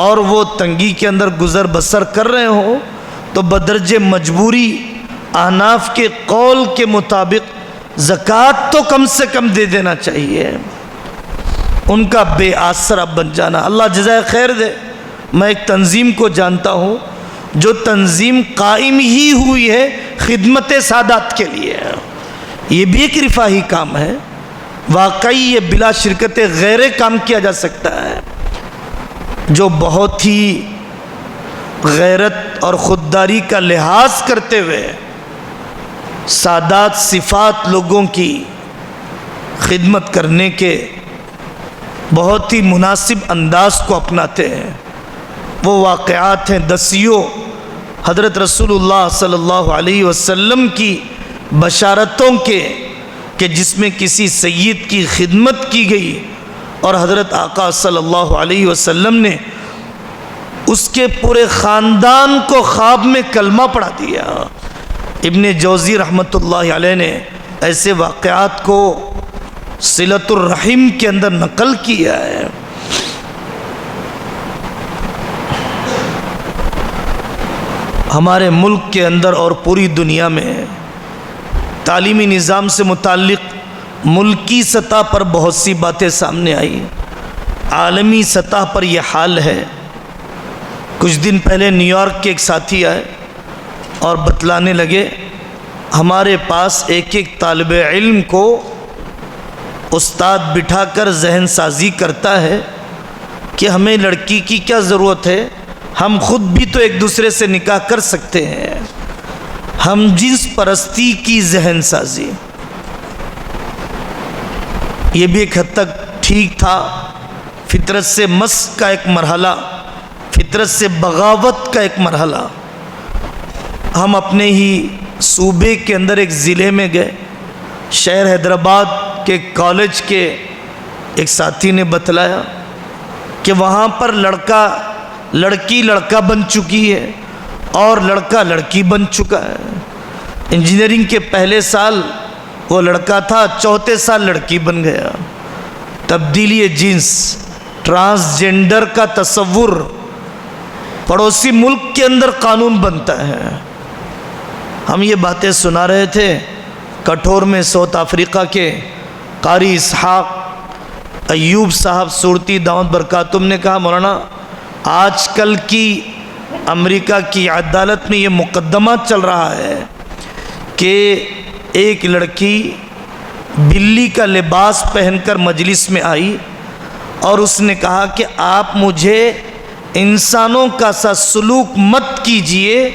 اور وہ تنگی کے اندر گزر بسر کر رہے ہوں تو بدرجہ مجبوری احناف کے قول کے مطابق زکوٰۃ تو کم سے کم دے دینا چاہیے، ان کا بے آسرا بن جانا۔ اللہ جزائے خیر دے۔ میں ایک تنظیم کو جانتا ہوں جو تنظیم قائم ہی ہوئی ہے خدمت سادات کے لیے، یہ بھی ایک رفاہی کام ہے۔ واقعی یہ بلا شرکت غیر کام کیا جا سکتا ہے، جو بہت ہی غیرت اور خودداری کا لحاظ کرتے ہوئے سادات صفات لوگوں کی خدمت کرنے کے بہت ہی مناسب انداز کو اپناتے ہیں۔ وہ واقعات ہیں دسیوں حضرت رسول اللہ صلی اللہ علیہ وسلم کی بشارتوں کے کہ جس میں کسی سید کی خدمت کی گئی اور حضرت آقا صلی اللہ علیہ وسلم نے اس کے پورے خاندان کو خواب میں کلمہ پڑھا دیا۔ ابن جوزی رحمۃ اللہ علیہ نے ایسے واقعات کو صلۃ الرحم کے اندر نقل کیا ہے۔ ہمارے ملک کے اندر اور پوری دنیا میں تعلیمی نظام سے متعلق ملکی سطح پر بہت سی باتیں سامنے آئی۔ عالمی سطح پر یہ حال ہے۔ کچھ دن پہلے نیو یارک کے ایک ساتھی آئے اور بتلانے لگے ہمارے پاس ایک ایک طالب علم کو استاد بٹھا کر ذہن سازی کرتا ہے کہ ہمیں لڑکی کی کیا ضرورت ہے، ہم خود بھی تو ایک دوسرے سے نکاح کر سکتے ہیں۔ ہم جنس پرستی کی ذہن سازی، یہ بھی ایک حد تک ٹھیک تھا، فطرت سے مسخ کا ایک مرحلہ، فطرت سے بغاوت کا ایک مرحلہ۔ ہم اپنے ہی صوبے کے اندر ایک ضلع میں گئے، شہر حیدرآباد کے کالج کے ایک ساتھی نے بتلایا کہ وہاں پر لڑکی لڑکا بن چکی ہے اور لڑکا لڑکی بن چکا ہے۔ انجینئرنگ کے پہلے سال وہ لڑکا تھا، چوتھے سال لڑکی بن گیا۔ تبدیلی جنس، ٹرانسجنڈر کا تصور پڑوسی ملک کے اندر قانون بنتا ہے۔ ہم یہ باتیں سنا رہے تھے، کٹھور میں ساؤتھ افریقہ کے قاری اسحاق ایوب صاحب صورتی دعوت برکاتہم نے کہا مولانا آج کل کی امریکہ کی عدالت میں یہ مقدمہ چل رہا ہے کہ ایک لڑکی بلی کا لباس پہن کر مجلس میں آئی اور اس نے کہا کہ آپ مجھے انسانوں کا سا سلوک مت کیجئے،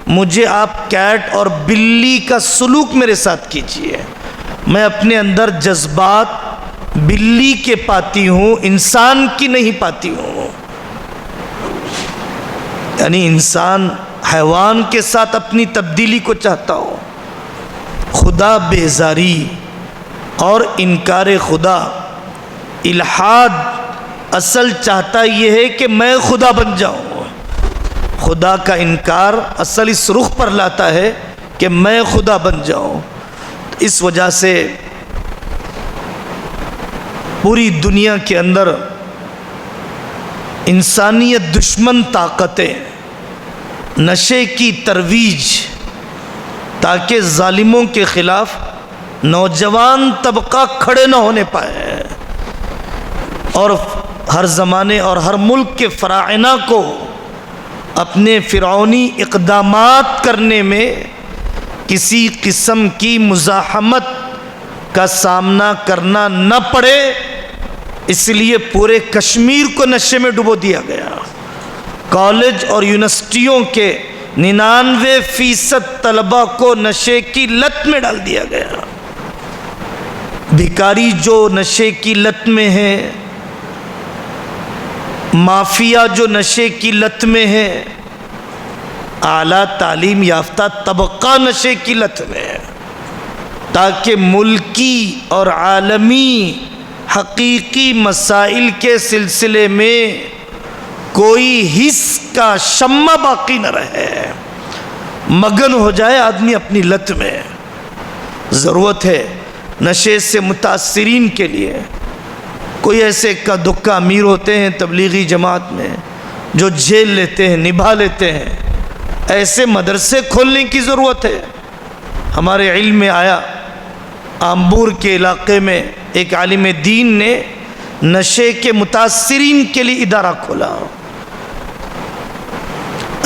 مجھے آپ کیٹ اور بلی کا سلوک میرے ساتھ کیجئے، میں اپنے اندر جذبات بلی کے پاتی ہوں، انسان کی نہیں پاتی ہوں۔ یعنی انسان حیوان کے ساتھ اپنی تبدیلی کو چاہتا ہو۔ خدا بیزاری اور انکار خدا، الحاد اصل چاہتا یہ ہے کہ میں خدا بن جاؤں، خدا کا انکار اصل اس رخ پر لاتا ہے کہ میں خدا بن جاؤں۔ اس وجہ سے پوری دنیا کے اندر انسانیت دشمن طاقتیں نشے کی ترویج تاکہ ظالموں کے خلاف نوجوان طبقہ کھڑے نہ ہونے پائے، اور ہر زمانے اور ہر ملک کے فراعنہ کو اپنے فرعونی اقدامات کرنے میں کسی قسم کی مزاحمت کا سامنا کرنا نہ پڑے، اس لیے پورے کشمیر کو نشے میں ڈبو دیا گیا۔ کالج اور یونیورسٹیوں کے 99% طلبہ کو نشے کی لت میں ڈال دیا گیا۔ بھکاری جو نشے کی لت میں ہے، مافیا جو نشے کی لت میں ہے، اعلیٰ تعلیم یافتہ طبقہ نشے کی لت میں ہے، تاکہ ملکی اور عالمی حقیقی مسائل کے سلسلے میں کوئی حس کا شمع باقی نہ رہے، مگن ہو جائے آدمی اپنی لت میں۔ ضرورت ہے نشے سے متاثرین کے لیے، کوئی ایسے اکا دکا امیر ہوتے ہیں تبلیغی جماعت میں جو جھیل لیتے ہیں، نبھا لیتے ہیں، ایسے مدرسے کھولنے کی ضرورت ہے۔ ہمارے علم میں آیا آمبور کے علاقے میں ایک عالم دین نے نشے کے متاثرین کے لیے ادارہ کھولا،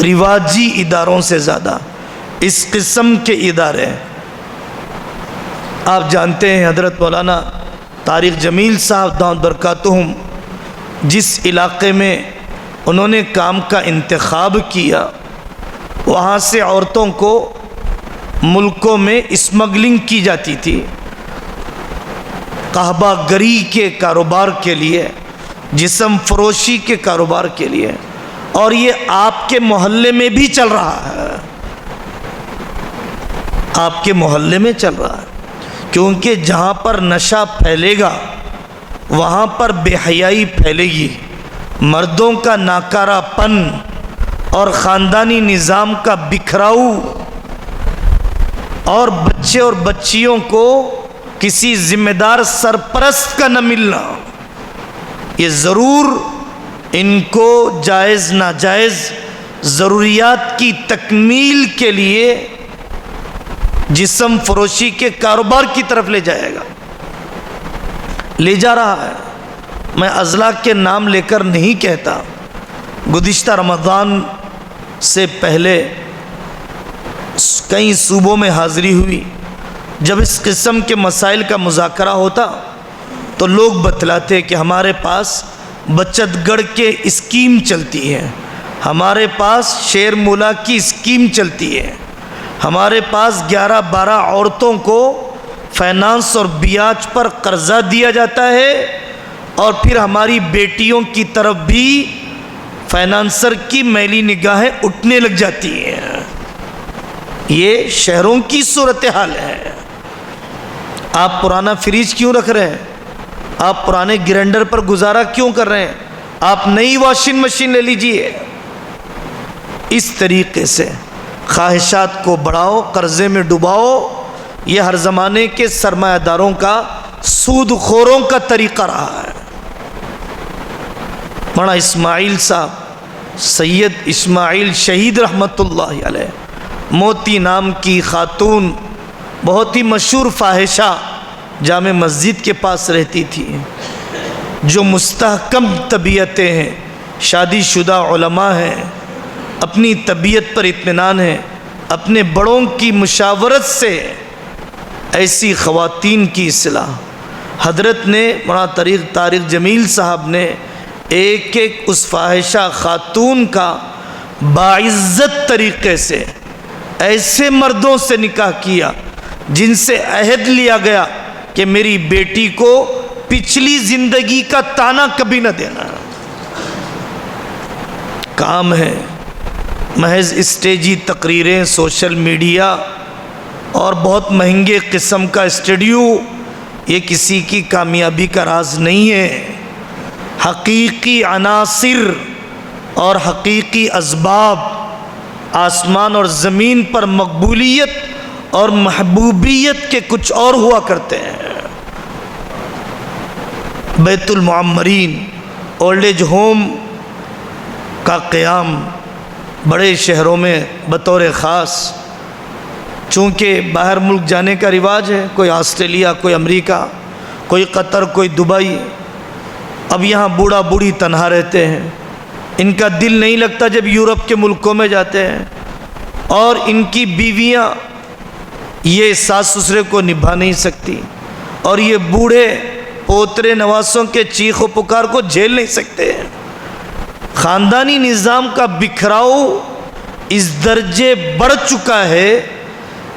رواجی اداروں سے زیادہ اس قسم کے ادارے۔ آپ جانتے ہیں حضرت مولانا طارق جمیل صاحب دامت برکاتہم جس علاقے میں انہوں نے کام کا انتخاب کیا، وہاں سے عورتوں کو ملکوں میں اسمگلنگ کی جاتی تھی قحبہ گری کے کاروبار کے لیے، جسم فروشی کے کاروبار کے لیے، اور یہ آپ کے محلے میں بھی چل رہا ہے، آپ کے محلے میں چل رہا ہے، کیونکہ جہاں پر نشہ پھیلے گا وہاں پر بے حیائی پھیلے گی، مردوں کا ناکارہ پن اور خاندانی نظام کا بکھراؤ، اور بچے اور بچیوں کو کسی ذمہ دار سرپرست کا نہ ملنا، یہ ضرور ان کو جائز ناجائز ضروریات کی تکمیل کے لیے جسم فروشی کے کاروبار کی طرف لے جائے گا، لے جا رہا ہے۔ میں اضلاع کے نام لے کر نہیں کہتا، گزشتہ رمضان سے پہلے کئی صوبوں میں حاضری ہوئی، جب اس قسم کے مسائل کا مذاکرہ ہوتا تو لوگ بتلاتے کہ ہمارے پاس بچت گڑھ کے اسکیم چلتی ہے، ہمارے پاس شیر مولا کی اسکیم چلتی ہے، ہمارے پاس 11-12 عورتوں کو فائنانس اور بیاج پر قرضہ دیا جاتا ہے، اور پھر ہماری بیٹیوں کی طرف بھی فائنانسر کی میلی نگاہیں اٹھنے لگ جاتی ہیں۔ یہ شہروں کی صورتحال ہے۔ آپ پرانا فریج کیوں رکھ رہے ہیں؟ آپ پرانے گرینڈر پر گزارا کیوں کر رہے ہیں؟ آپ نئی واشنگ مشین لے لیجئے۔ اس طریقے سے خواہشات کو بڑھاؤ، قرضے میں ڈباؤ، یہ ہر زمانے کے سرمایہ داروں کا، سود خوروں کا طریقہ رہا ہے۔ مولانا اسماعیل صاحب، سید اسماعیل شہید رحمت اللہ علیہ، موتی نام کی خاتون بہت ہی مشہور فاحشہ جامع مسجد کے پاس رہتی تھی، جو مستحکم طبیعتیں ہیں، شادی شدہ علماء ہیں، اپنی طبیعت پر اطمینان ہے، اپنے بڑوں کی مشاورت سے ایسی خواتین کی اصلاح حضرت نے، مولانا طارق جمیل صاحب نے ایک ایک اس فاحشہ خاتون کا باعزت طریقے سے ایسے مردوں سے نکاح کیا جن سے عہد لیا گیا کہ میری بیٹی کو پچھلی زندگی کا تانا کبھی نہ دینا۔ کام ہے محض اسٹیجی تقریریں، سوشل میڈیا اور بہت مہنگے قسم کا اسٹوڈیو، یہ کسی کی کامیابی کا راز نہیں ہے۔ حقیقی عناصر اور حقیقی اسباب آسمان اور زمین پر مقبولیت اور محبوبیت کے کچھ اور ہوا کرتے ہیں۔ بیت المعمرین اولڈ ایج ہوم کا قیام بڑے شہروں میں بطور خاص، چونکہ باہر ملک جانے کا رواج ہے، کوئی آسٹریلیا، کوئی امریکہ، کوئی قطر، کوئی دبئی، اب یہاں بوڑھا بوڑھی تنہا رہتے ہیں، ان کا دل نہیں لگتا جب یورپ کے ملکوں میں جاتے ہیں، اور ان کی بیویاں یہ ساس سسرے کو نبھا نہیں سکتی، اور یہ بوڑھے پوترے نواسوں کے چیخ و پکار کو جھیل نہیں سکتے ہیں۔ خاندانی نظام کا بکھراؤ اس درجے بڑھ چکا ہے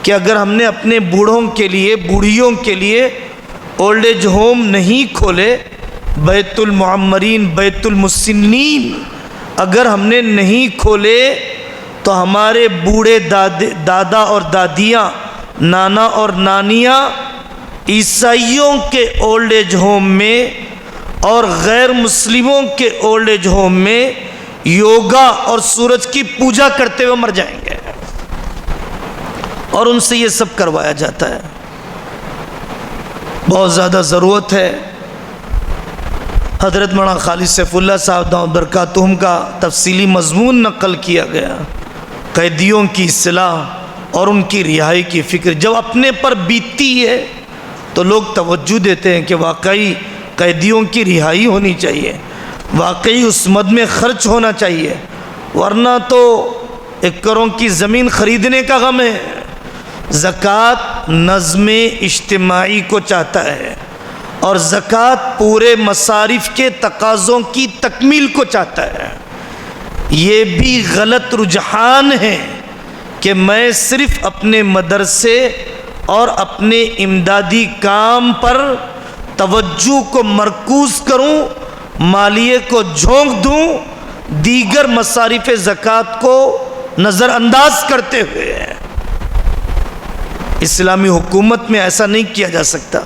کہ اگر ہم نے اپنے بوڑھوں کے لیے، بوڑھیوں کے لیے اولڈ ایج ہوم نہیں کھولے، بیت المعمرین، بیت المسنین اگر ہم نے نہیں کھولے، تو ہمارے بوڑھے دادا اور دادیاں، نانا اور نانیاں عیسائیوں کے اولڈ ایج ہوم میں اور غیر مسلموں کے اولڈ ایج ہوم میں یوگا اور سورج کی پوجا کرتے ہوئے مر جائیں گے، اور ان سے یہ سب کروایا جاتا ہے۔ بہت زیادہ ضرورت ہے۔ حضرت مولانا خالد سیف اللہ صاحب دامت برکاتہم کا تفصیلی مضمون نقل کیا گیا، قیدیوں کی اصلاح اور ان کی رہائی کی فکر جب اپنے پر بیتتی ہے تو لوگ توجہ دیتے ہیں کہ واقعی قیدیوں کی رہائی ہونی چاہیے، واقعی اس مد میں خرچ ہونا چاہیے، ورنہ تو ایکڑوں کی زمین خریدنے کا غم ہے۔ زکوٰۃ نظم اجتماعی کو چاہتا ہے، اور زکوٰۃ پورے مصارف کے تقاضوں کی تکمیل کو چاہتا ہے۔ یہ بھی غلط رجحان ہے کہ میں صرف اپنے مدرسے اور اپنے امدادی کام پر توجہ کو مرکوز کروں، مالیے کو جھونک دوں، دیگر مصارف زکوٰۃ کو نظر انداز کرتے ہوئے۔ اسلامی حکومت میں ایسا نہیں کیا جا سکتا،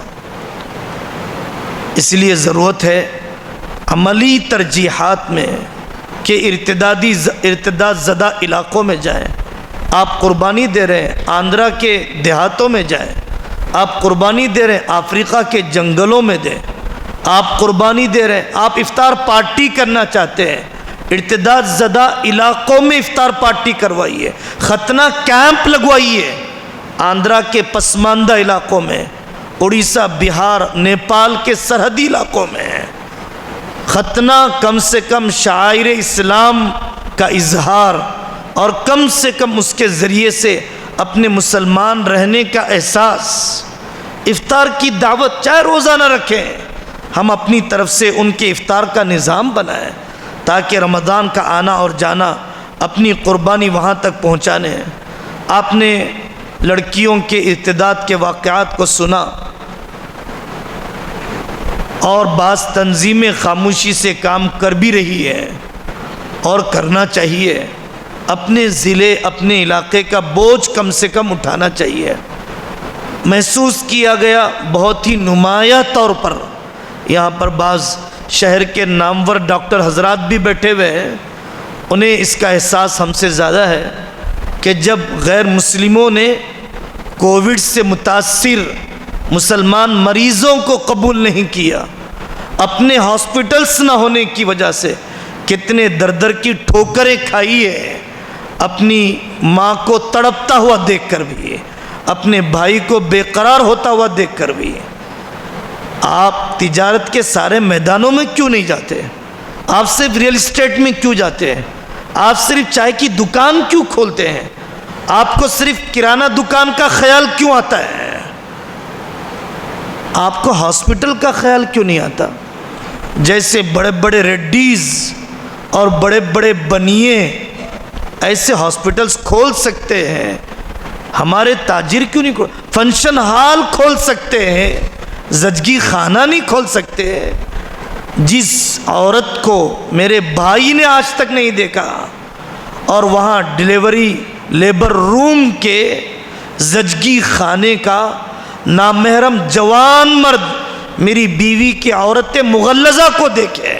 اس لیے ضرورت ہے عملی ترجیحات میں کہ ارتداد زدہ علاقوں میں جائیں۔ آپ قربانی دے رہے ہیں، آندھرا کے دیہاتوں میں جائیں، آپ قربانی دے رہے ہیں، افریقہ کے جنگلوں میں دیں، آپ قربانی دے رہے ہیں، آپ افطار پارٹی کرنا چاہتے ہیں، ارتداد زدہ علاقوں میں افطار پارٹی کروائیے، ختنہ کیمپ لگوائیے، آندھرا کے پسماندہ علاقوں میں، اڑیسہ، بہار، نیپال کے سرحدی علاقوں میں، ختنہ کم سے کم شعائر اسلام کا اظہار اور کم سے کم اس کے ذریعے سے اپنے مسلمان رہنے کا احساس. افطار کی دعوت چاہے روزانہ رکھیں, ہم اپنی طرف سے ان کے افطار کا نظام بنائیں تاکہ رمضان کا آنا اور جانا اپنی قربانی وہاں تک پہنچانے. آپ نے لڑکیوں کے ارتداد کے واقعات کو سنا, اور بعض تنظیمیں خاموشی سے کام کر بھی رہی ہیں اور کرنا چاہیے. اپنے ضلع اپنے علاقے کا بوجھ کم سے کم اٹھانا چاہیے. محسوس کیا گیا بہت ہی نمایاں طور پر, یہاں پر بعض شہر کے نامور ڈاکٹر حضرات بھی بیٹھے ہوئے ہیں, انہیں اس کا احساس ہم سے زیادہ ہے کہ جب غیر مسلموں نے کووڈ سے متاثر مسلمان مریضوں کو قبول نہیں کیا, اپنے ہاسپٹلس نہ ہونے کی وجہ سے کتنے در در کی ٹھوکریں کھائی ہے, اپنی ماں کو تڑپتا ہوا دیکھ کر بھی, اپنے بھائی کو بے قرار ہوتا ہوا دیکھ کر بھی. آپ تجارت کے سارے میدانوں میں کیوں نہیں جاتے؟ آپ صرف ریئل اسٹیٹ میں کیوں جاتے ہیں؟ آپ صرف چائے کی دکان کیوں کھولتے ہیں؟ آپ کو صرف کرانہ دکان کا خیال کیوں آتا ہے؟ آپ کو ہاسپٹل کا خیال کیوں نہیں آتا؟ جیسے بڑے بڑے ریڈیز اور بڑے بڑے بنیے ایسے ہاسپٹلز کھول سکتے ہیں, ہمارے تاجر کیوں نہیں فنکشن ہال کھول سکتے ہیں, زچگی خانہ نہیں کھول سکتے؟ جس عورت کو میرے بھائی نے آج تک نہیں دیکھا اور وہاں ڈیلیوری لیبر روم کے زچگی خانے کا نامحرم جوان مرد میری بیوی کی عورت مغلظہ کو دیکھے,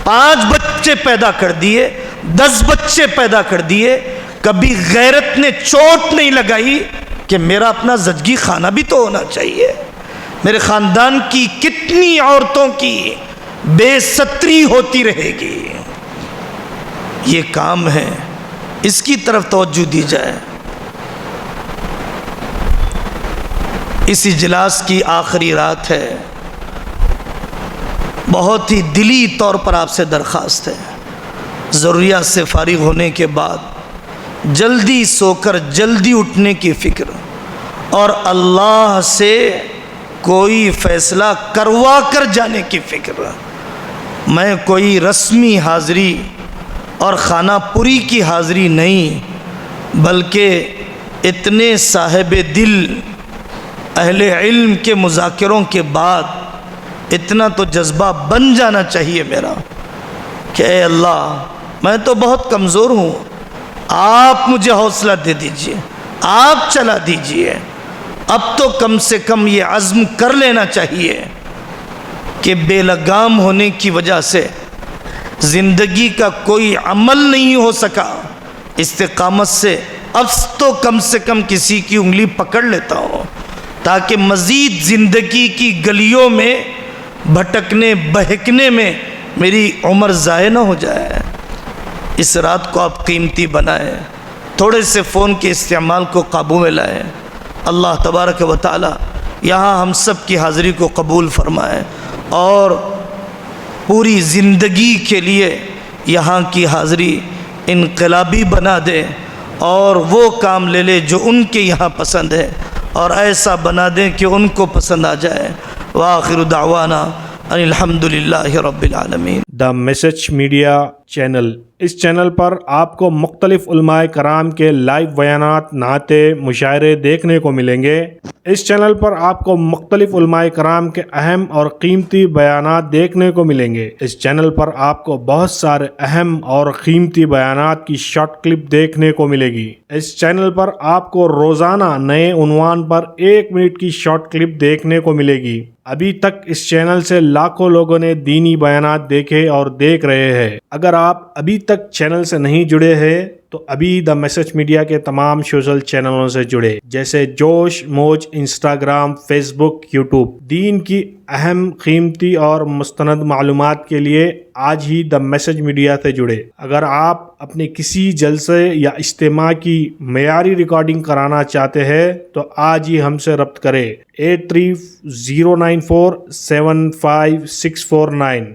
5 بچے پیدا کر دیے, 10 بچے پیدا کر دیے, کبھی غیرت نے چوٹ نہیں لگائی کہ میرا اپنا زچگی خانہ بھی تو ہونا چاہیے. میرے خاندان کی کتنی عورتوں کی بے ستری ہوتی رہے گی. یہ کام ہے, اس کی طرف توجہ دی جائے. اس اجلاس کی آخری رات ہے, بہت ہی دلی طور پر آپ سے درخواست ہے, ضروریات سے فارغ ہونے کے بعد جلدی سو کر جلدی اٹھنے کی فکر اور اللہ سے کوئی فیصلہ کروا کر جانے کی فکر. میں کوئی رسمی حاضری اور خانہ پوری کی حاضری نہیں, بلکہ اتنے صاحب دل اہل علم کے مذاکروں کے بعد اتنا تو جذبہ بن جانا چاہیے میرا کہ اے اللہ میں تو بہت کمزور ہوں, آپ مجھے حوصلہ دے دیجئے, آپ چلا دیجئے. اب تو کم سے کم یہ عزم کر لینا چاہیے کہ بے لگام ہونے کی وجہ سے زندگی کا کوئی عمل نہیں ہو سکا. استقامت سے اب تو کم سے کم کسی کی انگلی پکڑ لیتا ہوں تاکہ مزید زندگی کی گلیوں میں بھٹکنے بہکنے میں میری عمر ضائع نہ ہو جائے. اس رات کو آپ قیمتی بنائیں, تھوڑے سے فون کے استعمال کو قابو میں لائیں. اللہ تبارک و تعالی یہاں ہم سب کی حاضری کو قبول فرمائے اور پوری زندگی کے لیے یہاں کی حاضری انقلابی بنا دے اور وہ کام لے لے جو ان کے یہاں پسند ہے اور ایسا بنا دیں کہ ان کو پسند آ جائے. وآخر دعوانا ان الحمدللہ رب العالمین. دا میسج میڈیا چینل, اس چینل پر آپ کو مختلف علماء کرام کے لائیو بیانات, نعتیں, مشاعرے دیکھنے کو ملیں گے. اس چینل پر آپ کو مختلف علماء کرام کے اہم اور قیمتی بیانات دیکھنے کو ملیں گے. اس چینل پر آپ کو بہت سارے اہم اور قیمتی بیانات کی شارٹ کلپ دیکھنے کو ملے گی. اس چینل پر آپ کو روزانہ نئے عنوان پر 1 منٹ کی شارٹ کلپ دیکھنے کو ملے گی. ابھی تک اس چینل سے لاکھوں لوگوں نے دینی بیانات دیکھے اور دیکھ رہے ہیں. اگر آپ ابھی تک چینل سے نہیں جڑے ہیں تو ابھی دا میسج میڈیا کے تمام سوشل چینلوں سے جڑے, جیسے جوش, موج, انسٹاگرام, فیس بک, یوٹیوب. دین کی اہم, قیمتی اور مستند معلومات کے لیے آج ہی دا میسج میڈیا سے جڑے. اگر آپ اپنے کسی جلسے یا اجتماع کی معیاری ریکارڈنگ کرانا چاہتے ہیں تو آج ہی ہم سے رابطہ کریں. 8309475649